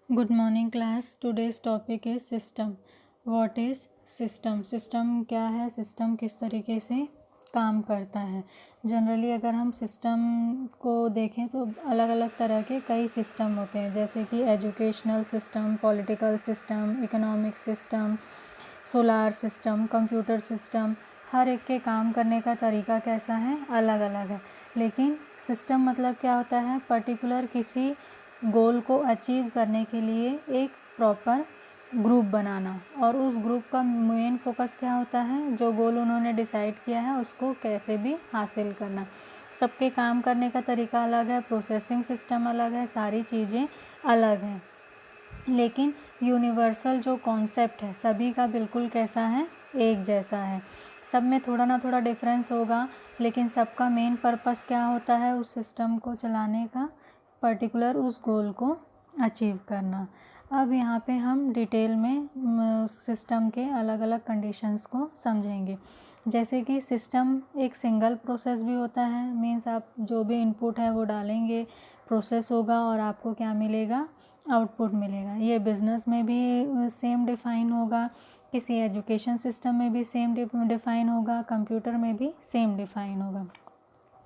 Good morning class. Today's topic is system. What is system? System क्या है? System किस तरीके से काम करता है? जनरली अगर हम सिस्टम को देखें तो अलग अलग तरह के कई सिस्टम होते हैं, जैसे कि educational system, political system, economic system, solar system, computer system. हर एक के काम करने का तरीका कैसा है? अलग अलग है। लेकिन सिस्टम मतलब क्या होता है? पर्टिकुलर किसी गोल को अचीव करने के लिए एक प्रॉपर ग्रुप बनाना, और उस ग्रुप का मेन फोकस क्या होता है? जो गोल उन्होंने डिसाइड किया है उसको कैसे भी हासिल करना। सबके काम करने का तरीका अलग है, प्रोसेसिंग सिस्टम अलग है, सारी चीज़ें अलग हैं, लेकिन यूनिवर्सल जो कॉन्सेप्ट है सभी का बिल्कुल कैसा है? एक जैसा है। सब में थोड़ा ना थोड़ा डिफरेंस होगा, लेकिन सबका मेन पर्पस क्या होता है? उस सिस्टम को चलाने का, पर्टिकुलर उस गोल को अचीव करना। अब यहाँ पे हम डिटेल में सिस्टम के अलग अलग कंडीशंस को समझेंगे। जैसे कि सिस्टम एक सिंगल प्रोसेस भी होता है, मीन्स आप जो भी इनपुट है वो डालेंगे, प्रोसेस होगा और आपको क्या मिलेगा? आउटपुट मिलेगा। ये बिज़नेस में भी सेम डिफ़ाइन होगा, किसी एजुकेशन सिस्टम में भी सेम डिफ़ाइन होगा, कंप्यूटर में भी सेम डिफ़ाइन होगा।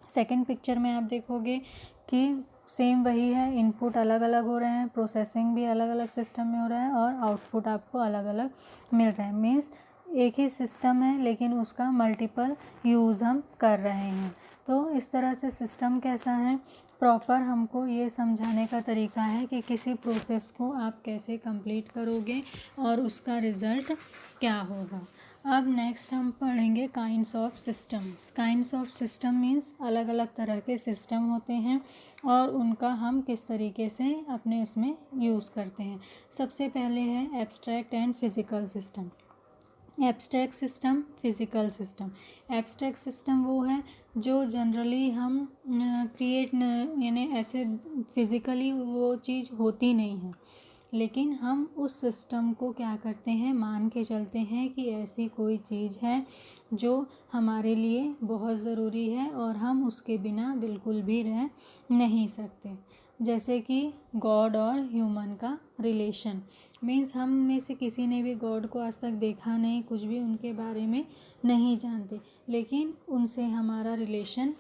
सेकंड पिक्चर में आप देखोगे कि सेम वही है, इनपुट अलग अलग हो रहे हैं, प्रोसेसिंग भी अलग अलग सिस्टम में हो रहा है और आउटपुट आपको अलग अलग मिल रहा है। मीन्स एक ही सिस्टम है लेकिन उसका मल्टीपल यूज़ हम कर रहे हैं। तो इस तरह से सिस्टम कैसा है? प्रॉपर हमको ये समझाने का तरीका है कि किसी प्रोसेस को आप कैसे कंप्लीट करोगे और उसका रिज़ल्ट क्या होगा। अब नेक्स्ट हम पढ़ेंगे kinds of systems. Kinds of system means अलग अलग तरह के सिस्टम होते हैं और उनका हम किस तरीके से अपने इसमें यूज़ करते हैं। सबसे पहले है abstract and physical system. Abstract system, physical system. Abstract system वो है जो जनरली हम क्रिएट यानी ऐसे फिज़िकली वो चीज़ होती नहीं है, लेकिन हम उस सिस्टम को क्या करते हैं? मान के चलते हैं कि ऐसी कोई चीज़ है जो हमारे लिए बहुत ज़रूरी है और हम उसके बिना बिल्कुल भी रह नहीं सकते। जैसे कि गॉड और ह्यूमन का रिलेशन। मीन्स हम में से किसी ने भी गॉड को आज तक देखा नहीं, कुछ भी उनके बारे में नहीं जानते, लेकिन उनसे हमारा रिलेशन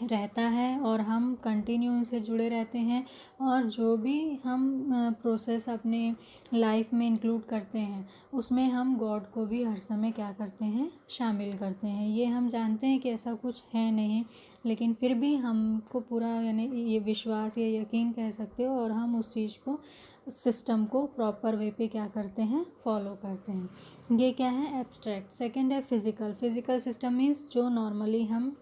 रहता है और हम कंटिन्यू उनसे जुड़े रहते हैं। और जो भी हम प्रोसेस अपने लाइफ में इंक्लूड करते हैं उसमें हम गॉड को भी हर समय क्या करते हैं? शामिल करते हैं। ये हम जानते हैं कि ऐसा कुछ है नहीं, लेकिन फिर भी हमको पूरा यानी ये विश्वास या यकीन कह सकते हो, और हम उस चीज़ को, सिस्टम को प्रॉपर वे पे क्या करते हैं? फॉलो करते हैं। ये क्या है? एब्स्ट्रैक्ट। सेकंड है फिज़िकल। फिज़िकल सिस्टम मीन्स जो नॉर्मली हम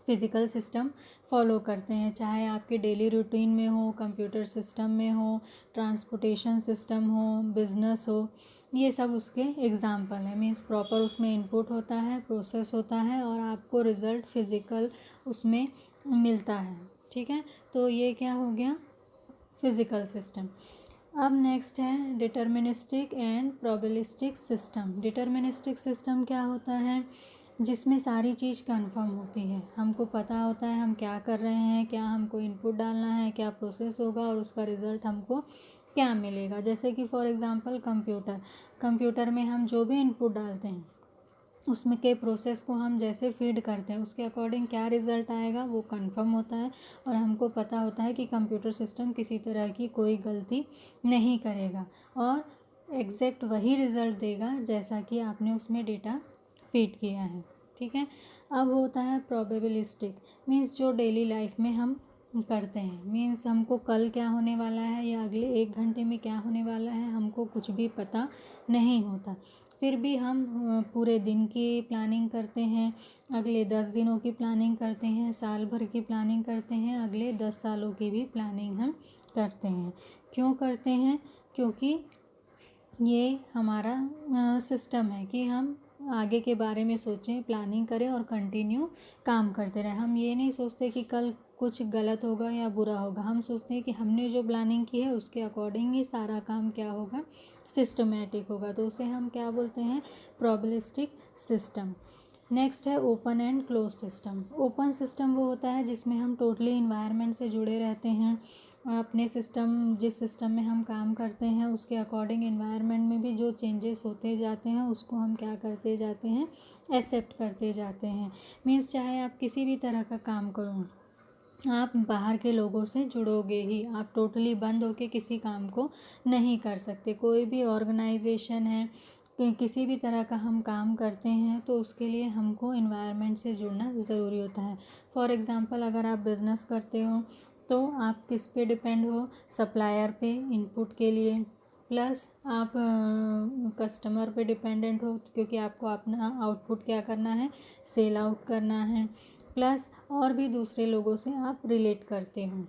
फिज़िकल सिस्टम फॉलो करते हैं, चाहे आपके डेली रूटीन में हो, कंप्यूटर सिस्टम में हो, ट्रांसपोर्टेशन सिस्टम हो, बिजनेस हो, ये सब उसके एग्जाम्पल हैं। मीन्स प्रॉपर उसमें इनपुट होता है, प्रोसेस होता है और आपको रिज़ल्ट फिज़िकल उसमें मिलता है। ठीक है, तो ये क्या हो गया? Physical system. अब नेक्स्ट है deterministic and probabilistic system. Deterministic system क्या होता है? जिसमें सारी चीज़ कंफर्म होती है, हमको पता होता है हम क्या कर रहे हैं, क्या हमको इनपुट डालना है, क्या प्रोसेस होगा और उसका रिज़ल्ट हमको क्या मिलेगा। जैसे कि फॉर एग्ज़ाम्पल कंप्यूटर में हम जो भी इनपुट डालते हैं उसमें के प्रोसेस को हम जैसे फीड करते हैं उसके अकॉर्डिंग क्या रिज़ल्ट आएगा वो कंफर्म होता है, और हमको पता होता है कि कंप्यूटर सिस्टम किसी तरह की कोई गलती नहीं करेगा और एग्जैक्ट वही रिज़ल्ट देगा जैसा कि आपने उसमें डेटा फीड किया है। ठीक है, अब होता है प्रोबेबिलिस्टिक। मीन्स जो डेली लाइफ में हम करते हैं, मीन्स हमको कल क्या होने वाला है या अगले 1 घंटे में क्या होने वाला है हमको कुछ भी पता नहीं होता, फिर भी हम पूरे दिन की प्लानिंग करते हैं, अगले 10 दिनों की प्लानिंग करते हैं, साल भर की प्लानिंग करते हैं, अगले 10 सालों की भी प्लानिंग हम करते हैं। क्यों करते हैं? क्योंकि ये हमारा सिस्टम है कि हम आगे के बारे में सोचें, प्लानिंग करें और कंटिन्यू काम करते रहें। हम ये नहीं सोचते कि कल कुछ गलत होगा या बुरा होगा, हम सोचते हैं कि हमने जो प्लानिंग की है उसके अकॉर्डिंग ही सारा काम क्या होगा? सिस्टमेटिक होगा। तो उसे हम क्या बोलते हैं? Probabilistic system. नेक्स्ट है open and close system. Open system वो होता है जिसमें हम टोटली इन्वायरमेंट से जुड़े रहते हैं, अपने सिस्टम जिस सिस्टम में हम काम करते हैं उसके अकॉर्डिंग इन्वायरमेंट में भी जो चेंजेस होते जाते हैं उसको हम क्या करते जाते हैं, एक्सेप्ट करते जाते हैं। मीन्स चाहे आप किसी भी तरह का काम करो, आप बाहर के लोगों से जुड़ोगे ही, आप टोटली बंद होके किसी काम को नहीं कर सकते। कोई भी ऑर्गेनाइजेशन है, किसी भी तरह का हम काम करते हैं तो उसके लिए हमको इन्वायरमेंट से जुड़ना ज़रूरी होता है। फॉर एग्ज़ाम्पल अगर आप बिज़नेस करते हो तो आप किस पे डिपेंड हो, सप्लायर पे इनपुट के लिए, प्लस आप कस्टमर पे डिपेंडेंट हो क्योंकि आपको अपना आउटपुट क्या करना है, सेल आउट करना है, प्लस और भी दूसरे लोगों से आप रिलेट करते हो।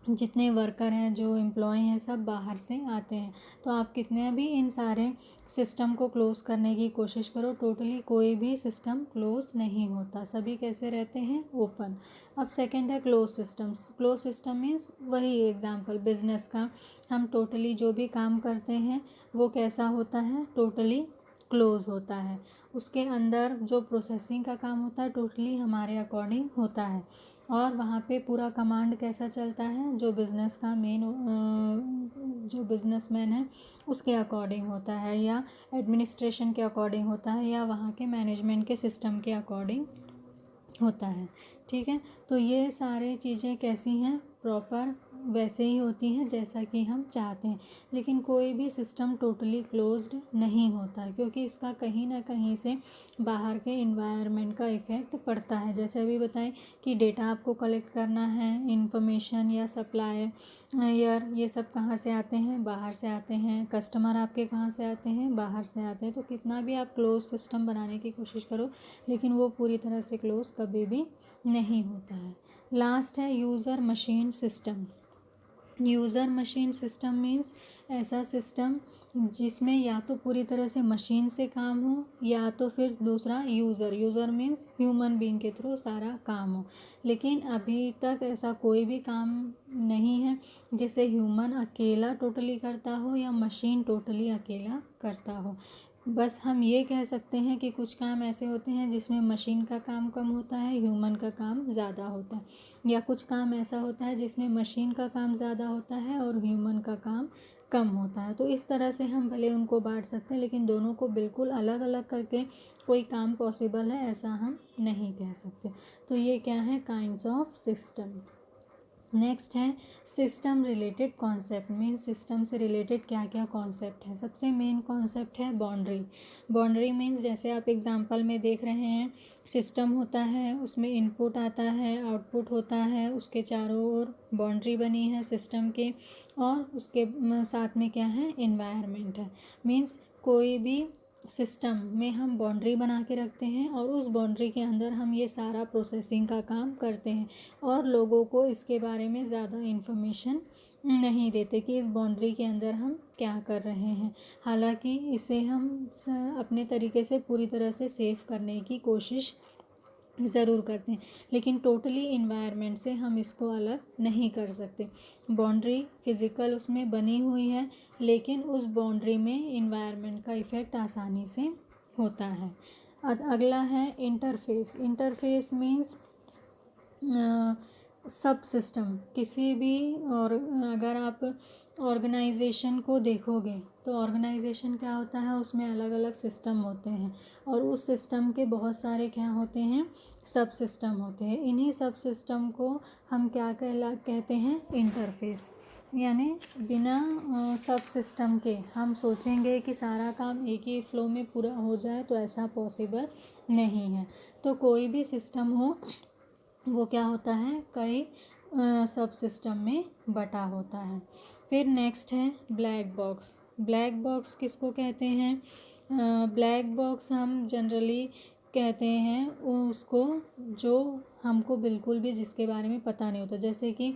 जितने वर्कर हैं, जो एम्प्लॉय हैं, सब बाहर से आते हैं। तो आप कितने भी इन सारे सिस्टम को क्लोज़ करने की कोशिश करो, टोटली कोई भी सिस्टम क्लोज़ नहीं होता, सभी कैसे रहते हैं, ओपन। अब सेकंड है close systems. Close system means वही एग्जांपल बिजनेस का, हम टोटली जो भी काम करते हैं वो कैसा होता है, टोटली क्लोज होता है। उसके अंदर जो प्रोसेसिंग का काम होता है टोटली हमारे अकॉर्डिंग होता है, और वहाँ पे पूरा कमांड कैसा चलता है, जो बिज़नेस का मेन जो बिज़नेसमैन है उसके अकॉर्डिंग होता है, या एडमिनिस्ट्रेशन के अकॉर्डिंग होता है, या वहाँ के मैनेजमेंट के सिस्टम के अकॉर्डिंग होता है। ठीक है, तो ये सारी चीज़ें कैसी हैं, प्रॉपर वैसे ही होती हैं जैसा कि हम चाहते हैं। लेकिन कोई भी सिस्टम टोटली क्लोज्ड नहीं होता क्योंकि इसका कहीं ना कहीं से बाहर के इन्वायरमेंट का इफ़ेक्ट पड़ता है। जैसे अभी बताएं कि डेटा आपको कलेक्ट करना है, इंफॉर्मेशन या सप्लाई यार ये सब कहाँ से आते हैं, बाहर से आते हैं। कस्टमर आपके कहाँ से आते हैं, बाहर से आते हैं। तो कितना भी आप क्लोज सिस्टम बनाने की कोशिश करो लेकिन वो पूरी तरह से क्लोज कभी भी नहीं होता है। लास्ट है user machine system. User machine system means ऐसा सिस्टम जिसमें या तो पूरी तरह से मशीन से काम हो या तो फिर दूसरा यूज़र मीन्स ह्यूमन बीइंग के थ्रू सारा काम हो। लेकिन अभी तक ऐसा कोई भी काम नहीं है जिसे ह्यूमन अकेला टोटली करता हो या मशीन टोटली अकेला करता हो। बस हम ये कह सकते हैं कि कुछ काम ऐसे होते हैं जिसमें मशीन का काम कम होता है, ह्यूमन का काम ज़्यादा होता है, या कुछ काम ऐसा होता है जिसमें मशीन का काम ज़्यादा होता है और ह्यूमन का काम कम होता है। तो इस तरह से हम भले उनको बांट सकते हैं लेकिन दोनों को बिल्कुल अलग अलग करके कोई काम पॉसिबल है ऐसा हम नहीं कह सकते। तो ये क्या है, काइंड्स ऑफ सिस्टम। नेक्स्ट है system related concept. Mean system से रिलेटेड क्या क्या कॉन्सेप्ट है। सबसे मेन कॉन्सेप्ट है बाउंड्री। बाउंड्री मीन्स जैसे आप एग्जांपल में देख रहे हैं, सिस्टम होता है, उसमें इनपुट आता है, आउटपुट होता है, उसके चारों ओर बाउंड्री बनी है सिस्टम के, और उसके साथ में क्या है, इन्वायरमेंट है। मीन्स कोई भी सिस्टम में हम बाउंड्री बना के रखते हैं और उस बाउंड्री के अंदर हम ये सारा प्रोसेसिंग का काम करते हैं, और लोगों को इसके बारे में ज़्यादा इन्फॉर्मेशन नहीं देते कि इस बाउंड्री के अंदर हम क्या कर रहे हैं। हालांकि इसे हम अपने तरीके से पूरी तरह से सेव करने की कोशिश ज़रूर करते हैं, लेकिन टोटली इन्वायरमेंट से हम इसको अलग नहीं कर सकते। बाउंड्री फिज़िकल उसमें बनी हुई है लेकिन उस बाउंड्री में इन्वायरमेंट का इफ़ेक्ट आसानी से होता है। अगला है इंटरफेस। इंटरफेस मीन्स सब सिस्टम किसी भी, और अगर आप ऑर्गेनाइजेशन को देखोगे तो ऑर्गेनाइजेशन क्या होता है, उसमें अलग अलग सिस्टम होते हैं और उस सिस्टम के बहुत सारे क्या होते हैं, सब सिस्टम होते हैं। इन्हीं सब सिस्टम को हम क्या कहते हैं, इंटरफेस। यानी बिना सब सिस्टम के हम सोचेंगे कि सारा काम एक ही फ्लो में पूरा हो जाए तो ऐसा पॉसिबल नहीं है। तो कोई भी सिस्टम हो वो क्या होता है, कई सब सिस्टम में बटा होता है। फिर नेक्स्ट है ब्लैक बॉक्स। ब्लैक बॉक्स किसको कहते हैं, ब्लैक बॉक्स हम जनरली कहते हैं उसको जो हमको बिल्कुल भी जिसके बारे में पता नहीं होता। जैसे कि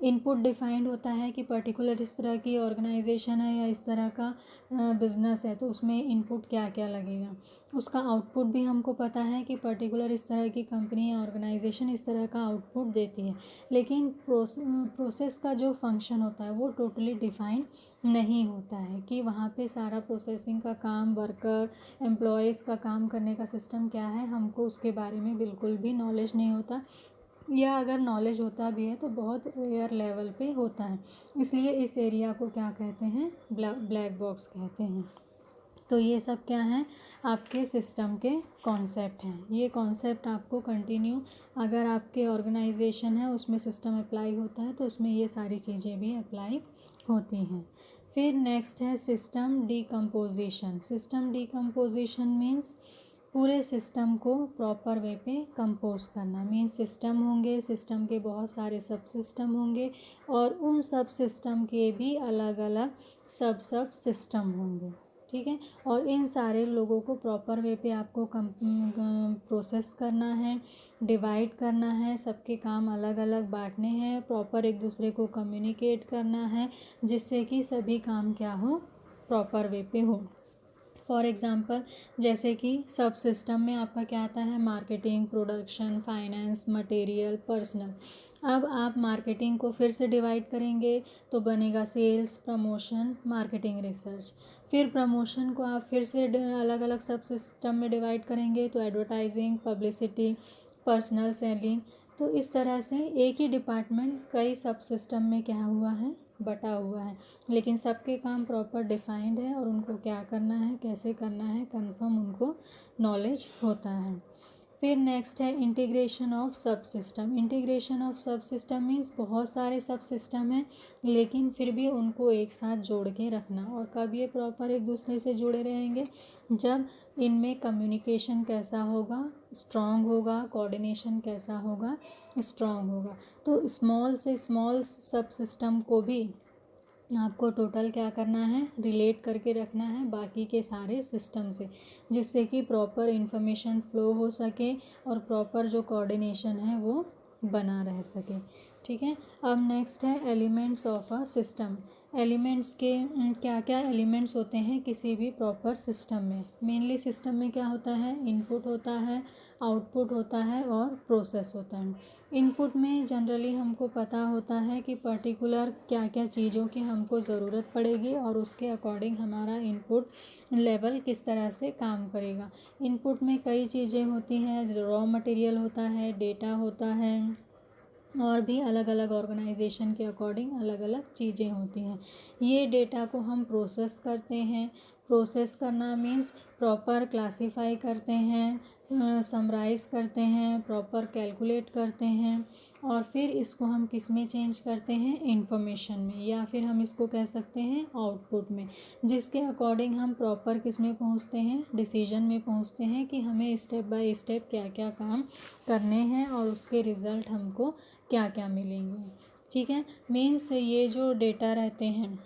इनपुट डिफाइंड होता है कि पर्टिकुलर इस तरह की ऑर्गेनाइजेशन है या इस तरह का बिजनेस है, तो उसमें इनपुट क्या क्या लगेगा। उसका आउटपुट भी हमको पता है कि पर्टिकुलर इस तरह की कंपनी या ऑर्गेनाइजेशन इस तरह का आउटपुट देती है, लेकिन प्रोसेस का जो फंक्शन होता है वो टोटली डिफाइंड नहीं होता है कि वहाँ पे सारा प्रोसेसिंग का काम, वर्कर, एम्प्लॉयज़ का काम करने का सिस्टम क्या है, हमको उसके बारे में बिल्कुल भी नॉलेज नहीं होता, या अगर नॉलेज होता भी है तो बहुत रेयर लेवल पे होता है। इसलिए इस एरिया को क्या कहते हैं, ब्लैक बॉक्स कहते हैं। तो ये सब क्या है, आपके सिस्टम के कॉन्सेप्ट हैं। ये कॉन्सेप्ट आपको कंटिन्यू, अगर आपके ऑर्गेनाइजेशन है उसमें सिस्टम अप्लाई होता है तो उसमें ये सारी चीज़ें भी अप्लाई होती हैं। फिर नेक्स्ट है system decomposition. System decomposition means पूरे सिस्टम को प्रॉपर वे पे कंपोज करना। मीन्स सिस्टम होंगे, सिस्टम के बहुत सारे सब सिस्टम होंगे और उन सब सिस्टम के भी अलग अलग सब सिस्टम होंगे, ठीक है। और इन सारे लोगों को प्रॉपर वे पे आपको प्रोसेस करना है, डिवाइड करना है, सबके काम अलग अलग बांटने हैं, प्रॉपर एक दूसरे को कम्युनिकेट करना है, जिससे कि सभी काम क्या हो, प्रॉपर वे पे हो। फॉर एग्ज़ाम्पल जैसे कि सब सिस्टम में आपका क्या आता है, marketing, production, finance, material, personal. अब आप मार्केटिंग को फिर से डिवाइड करेंगे तो बनेगा सेल्स, प्रमोशन, मार्केटिंग, रिसर्च। फिर प्रमोशन को आप फिर से अलग अलग सब सिस्टम में डिवाइड करेंगे तो एडवर्टाइजिंग, पब्लिसिटी, पर्सनल, सेलिंग। तो इस तरह से एक ही डिपार्टमेंट कई सब सिस्टम में क्या हुआ है, बटा हुआ है, लेकिन सबके काम प्रॉपर डिफाइंड है और उनको क्या करना है, कैसे करना है, कंफर्म उनको नॉलेज होता है। फिर नेक्स्ट है इंटीग्रेशन ऑफ सब सिस्टम। इंटीग्रेशन ऑफ सब सिस्टम मीन्स बहुत सारे सब सिस्टम हैं लेकिन फिर भी उनको एक साथ जोड़ के रखना। और कब ये प्रॉपर एक दूसरे से जुड़े रहेंगे, जब इनमें कम्युनिकेशन कैसा होगा, स्ट्रॉन्ग होगा, कोऑर्डिनेशन कैसा होगा, स्ट्रॉन्ग होगा। तो स्मॉल से स्मॉल सब सिस्टम को भी आपको टोटल क्या करना है, रिलेट करके रखना है बाकी के सारे सिस्टम से, जिससे कि प्रॉपर इंफॉर्मेशन फ्लो हो सके और प्रॉपर जो कोऑर्डिनेशन है वो बना रह सके, ठीक है। अब नेक्स्ट है elements of a system. Elements के क्या क्या एलिमेंट्स होते हैं किसी भी प्रॉपर सिस्टम में। मेनली सिस्टम में क्या होता है, इनपुट होता है, आउटपुट होता है और प्रोसेस होता है। इनपुट में जनरली हमको पता होता है कि पर्टिकुलर क्या क्या चीज़ों की हमको ज़रूरत पड़ेगी और उसके अकॉर्डिंग हमारा इनपुट लेवल किस तरह से काम करेगा। इनपुट में कई चीज़ें होती हैं, रॉ मटेरियल होता है, डेटा होता है, और भी अलग अलग ऑर्गेनाइजेशन के अकॉर्डिंग अलग अलग चीज़ें होती हैं। ये डेटा को हम प्रोसेस करते हैं। प्रोसेस करना मीन्स प्रॉपर क्लासीफाई करते हैं, समराइज़ करते हैं, प्रॉपर कैलकुलेट करते हैं और फिर इसको हम किस में चेंज करते हैं, इंफॉर्मेशन में, या फिर हम इसको कह सकते हैं आउटपुट में, जिसके अकॉर्डिंग हम प्रॉपर किस में पहुंचते हैं, डिसीजन में पहुंचते हैं कि हमें स्टेप बाय स्टेप क्या क्या काम करने हैं और उसके रिज़ल्ट हमको क्या क्या मिलेंगे, ठीक है। मीन्स ये जो डेटा रहते हैं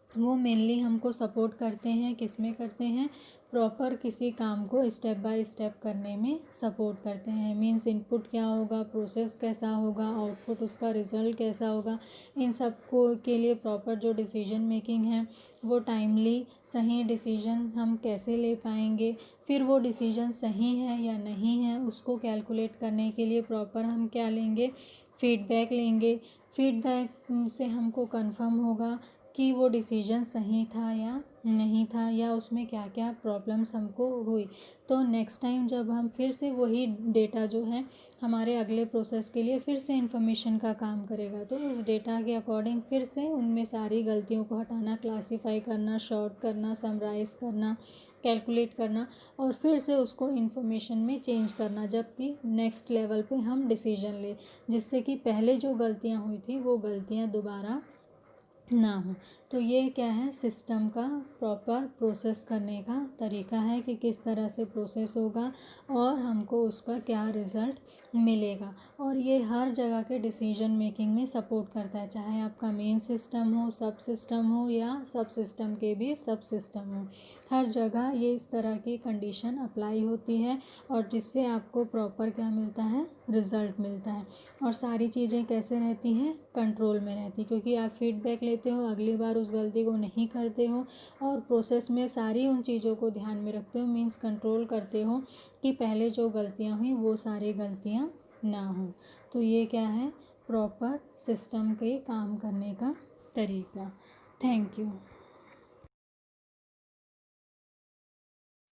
वो मेनली हमको सपोर्ट करते हैं, किस में करते हैं, प्रॉपर किसी काम को स्टेप बाय स्टेप करने में सपोर्ट करते हैं। मीन्स इनपुट क्या होगा, प्रोसेस कैसा होगा, आउटपुट उसका रिज़ल्ट कैसा होगा, इन सब को के लिए प्रॉपर जो डिसीजन मेकिंग है वो टाइमली सही डिसीजन हम कैसे ले पाएंगे, फिर वो डिसीजन सही है या नहीं है उसको कैलकुलेट करने के लिए प्रॉपर हम क्या लेंगे, फीडबैक लेंगे। फीडबैक से हमको कंफर्म होगा कि वो डिसीजन सही था या नहीं था, या उसमें क्या क्या प्रॉब्लम्स हमको हुई। तो नेक्स्ट टाइम जब हम फिर से वही डेटा जो है हमारे अगले प्रोसेस के लिए फिर से इंफॉर्मेशन का काम करेगा, तो उस डेटा के अकॉर्डिंग फिर से उनमें सारी गलतियों को हटाना, क्लासीफाई करना, शॉर्ट करना, समराइज़ करना, कैलकुलेट करना और फिर से उसको इंफॉर्मेशन में चेंज करना, जबकि नेक्स्ट लेवल पे हम डिसीजन ले, जिससे कि पहले जो गलतियाँ हुई थी वो गलतियाँ दोबारा ना हो। तो ये क्या है, सिस्टम का प्रॉपर प्रोसेस करने का तरीका है कि किस तरह से प्रोसेस होगा और हमको उसका क्या रिज़ल्ट मिलेगा। और ये हर जगह के डिसीजन मेकिंग में सपोर्ट करता है, चाहे आपका मेन सिस्टम हो, सब सिस्टम हो या सब सिस्टम के भी सब सिस्टम हो, हर जगह ये इस तरह की कंडीशन अप्लाई होती है और जिससे आपको प्रॉपर क्या मिलता है, रिज़ल्ट मिलता है। और सारी चीज़ें कैसे रहती हैं, कंट्रोल में रहती, क्योंकि आप फीडबैक लेते हो, अगली बार उस गलती को नहीं करते हो और प्रोसेस में सारी उन चीज़ों को ध्यान में रखते हो, मीन्स कंट्रोल करते हो कि पहले जो गलतियाँ हुई वो सारी गलतियाँ ना हो। तो ये क्या है, प्रॉपर सिस्टम के काम करने का तरीका। Thank you.